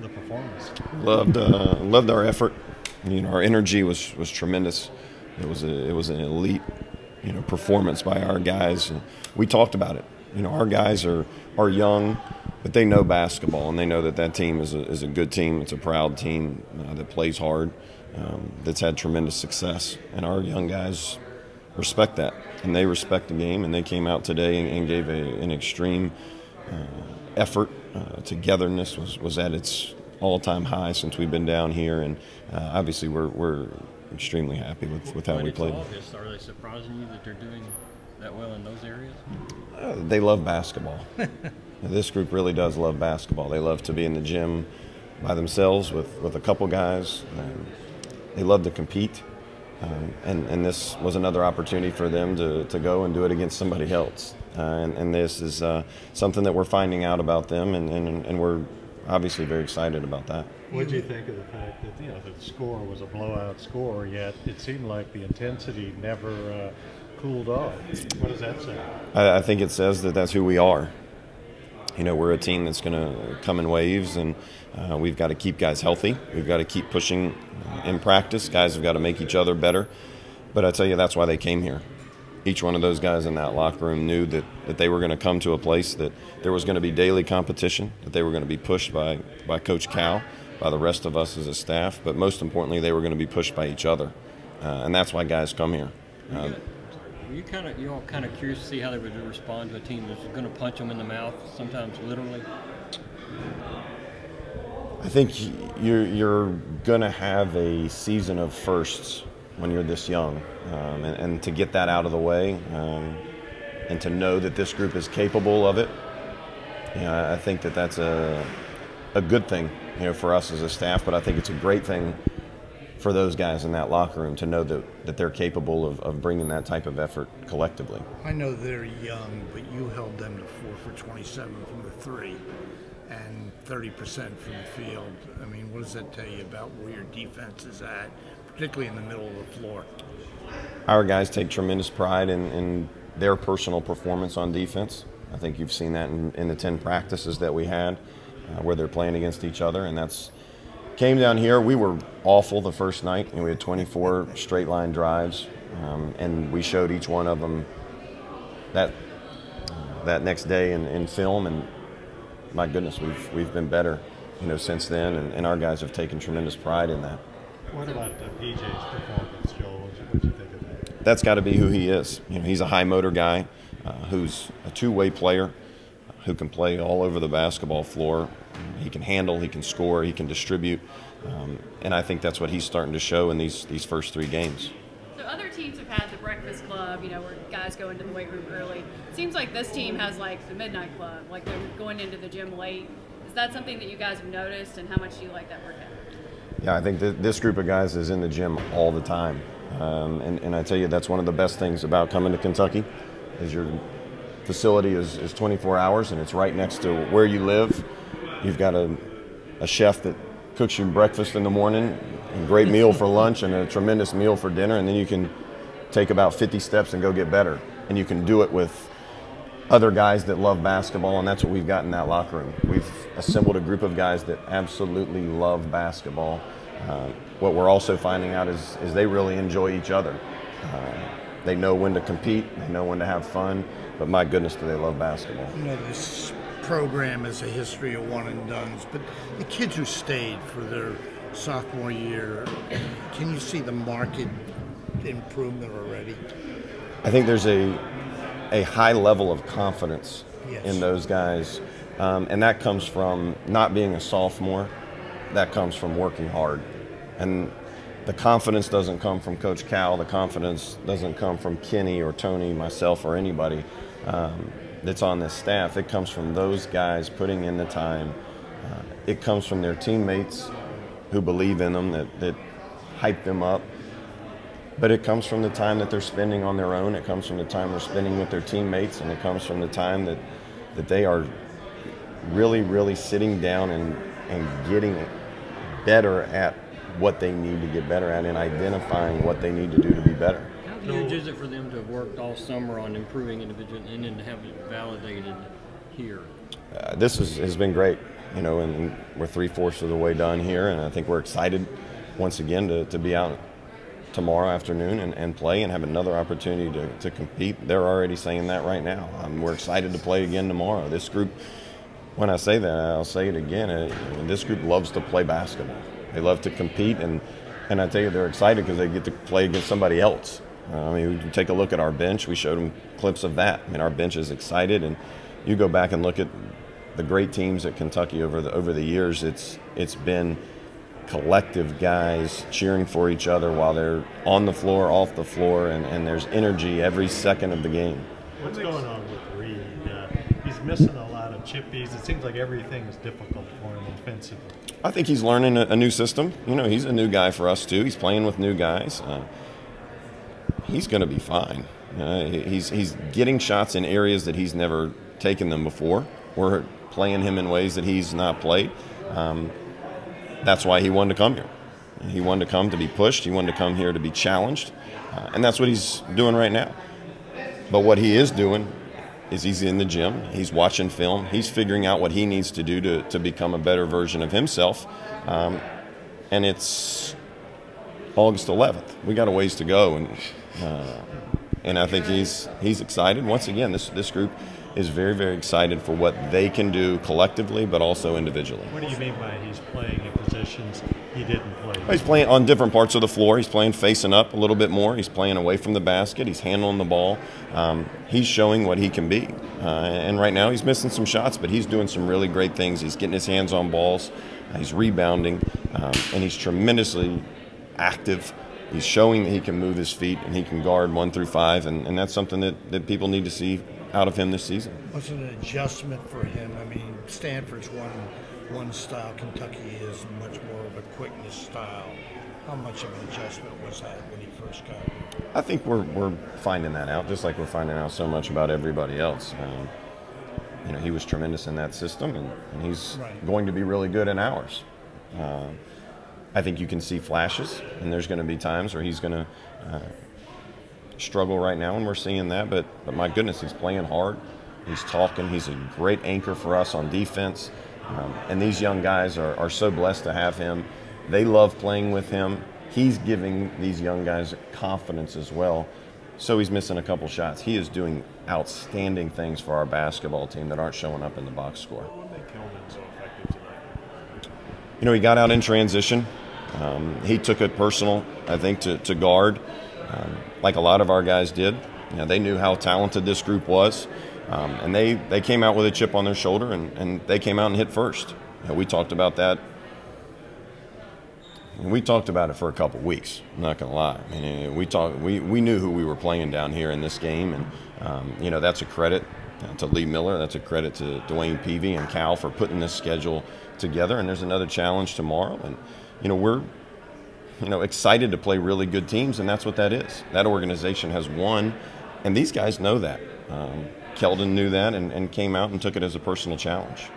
the performance? Loved our effort. Our energy was tremendous. It was an elite, performance by our guys. And we talked about it. Our guys are young, but they know basketball, and they know that team is a good team. It's a proud team that plays hard, that's had tremendous success. And our young guys respect that, and they respect the game, and they came out today and gave an extreme effort. Togetherness was at its all-time high since we've been down here, and obviously we're extremely happy with how we played. August, are they surprising you that they're doing that well in those areas? They love basketball. This group really does love basketball. They love to be in the gym by themselves with a couple guys. They love to compete, and this was another opportunity for them to go and do it against somebody else. And this is something that we're finding out about them, and we're obviously very excited about that. What did you think of the fact that the score was a blowout score, yet it seemed like the intensity never cooled off? What does that say? I think it says that that's who we are. We're a team that's going to come in waves, and we've got to keep guys healthy. We've got to keep pushing in practice. Guys have got to make each other better. But I tell you, that's why they came here. Each one of those guys in that locker room knew that they were going to come to a place that there was going to be daily competition, that they were going to be pushed by Coach Cal, by the rest of us as a staff, but most importantly, they were going to be pushed by each other. And that's why guys come here. Were you all kind of curious to see how they would respond to a team that's going to punch them in the mouth, sometimes literally? I think you're going to have a season of firsts when you're this young, and to get that out of the way, and to know that this group is capable of it, I think that's a good thing, for us as a staff. But I think it's a great thing for those guys in that locker room to know that they're capable of bringing that type of effort collectively. I know they're young, but you held them to 4 for 27 from the three and 30% from the field. I mean, what does that tell you about where your defense is at, particularly in the middle of the floor? Our guys take tremendous pride in their personal performance on defense. I think you've seen that in the 10 practices that we had where they're playing against each other, and that's came down here. We were awful the first night, and we had 24 straight line drives, and we showed each one of them that next day in film, and my goodness, we've been better, since then, and our guys have taken tremendous pride in that. What about PJ's performance, Joel? What did you think of that? That's got to be who he is. He's a high motor guy who's a two-way player who can play all over the basketball floor. He can handle, he can score, he can distribute, and I think that's what he's starting to show in these first 3 games. So other teams have had the breakfast club, where guys go into the weight room early. It seems like this team has like the midnight club, like they're going into the gym late. Is that something that you guys have noticed, and how much do you like that workout? Yeah, I think this group of guys is in the gym all the time, and I tell you, that's one of the best things about coming to Kentucky, is your facility is 24 hours, and it's right next to where you live. You've got a chef that cooks you breakfast in the morning, a great meal for lunch, and a tremendous meal for dinner, and then you can take about 50 steps and go get better. And you can do it with other guys that love basketball, and that's what we've got in that locker room. We've assembled a group of guys that absolutely love basketball. What we're also finding out is they really enjoy each other. They know when to compete, they know when to have fun, but my goodness, do they love basketball. This program has a history of one and dones, but the kids who stayed for their sophomore year, can you see the market improvement already? I think there's a high level of confidence Yes. in those guys, and that comes from not being a sophomore. That comes from working hard, and the confidence doesn't come from Coach Cal. The confidence doesn't come from Kenny or Tony, myself, or anybody that's on this staff. It comes from those guys putting in the time. It comes from their teammates who believe in them, that hype them up. But it comes from the time that they're spending on their own. It comes from the time they're spending with their teammates, and it comes from the time that they are really, really sitting down and getting better at what they need to get better at, and identifying what they need to do to be better. How huge is it for them to have worked all summer on improving individual and then to have it validated here? This has been great. and we're 3/4 of the way done here, and I think we're excited once again to be out tomorrow afternoon and play and have another opportunity to compete. They're already saying that right now. We're excited to play again tomorrow. This group, when I say that, I'll say it again, this group loves to play basketball. They love to compete, and I tell you, they're excited because they get to play against somebody else. You take a look at our bench. We showed them clips of that. Our bench is excited, and you go back and look at the great teams at Kentucky over the years. It's been collective guys cheering for each other while they're on the floor, off the floor, and there's energy every second of the game. What's going on with Reed? He's missing a lot of chippies. It seems like everything is difficult for him offensively. I think he's learning a new system. He's a new guy for us too. He's playing with new guys. He's going to be fine. He's getting shots in areas that he's never taken them before. We're playing him in ways that he's not played. That's why he wanted to come here. He wanted to come to be pushed. He wanted to come here to be challenged. And that's what he's doing right now. But what he is doing is he's in the gym. He's watching film. He's figuring out what he needs to do to become a better version of himself. And it's August 11th. We got a ways to go. And I think he's excited. Once again, this group is very, very excited for what they can do collectively, but also individually. What do you mean by he's playing in positions he didn't play? He's playing on different parts of the floor. He's playing facing up a little bit more. He's playing away from the basket. He's handling the ball. He's showing what he can be. And right now he's missing some shots, but he's doing some really great things. He's getting his hands on balls. He's rebounding. And he's tremendously active. He's showing that he can move his feet and he can guard 1 through 5. And that's something that people need to see out of him this season. Was it an adjustment for him? Stanford's one style. Kentucky is much more of a quickness style. How much of an adjustment was that when he first got here? I think we're finding that out, just like we're finding out so much about everybody else. He was tremendous in that system, and he's going to be really good in ours. I think you can see flashes, and there's going to be times where he's going to struggle right now, and we're seeing that. But my goodness, he's playing hard. He's talking. He's a great anchor for us on defense. And these young guys are so blessed to have him. They love playing with him. He's giving these young guys confidence as well. So he's missing a couple shots. He is doing outstanding things for our basketball team that aren't showing up in the box score. What made Kelvin so effective tonight? He got out in transition. He took it personal, I think, to guard, like a lot of our guys did. They knew how talented this group was, and they came out with a chip on their shoulder, and they came out and hit first. We talked about that. We talked about it for a couple weeks. I'm not gonna lie. We knew who we were playing down here in this game, and that's a credit to Lee Miller. That's a credit to Dwayne Peavy and Cal for putting this schedule together. And there's another challenge tomorrow, and we're excited to play really good teams, and that's what that is. That organization has won, and these guys know that. Keldon knew that and came out and took it as a personal challenge.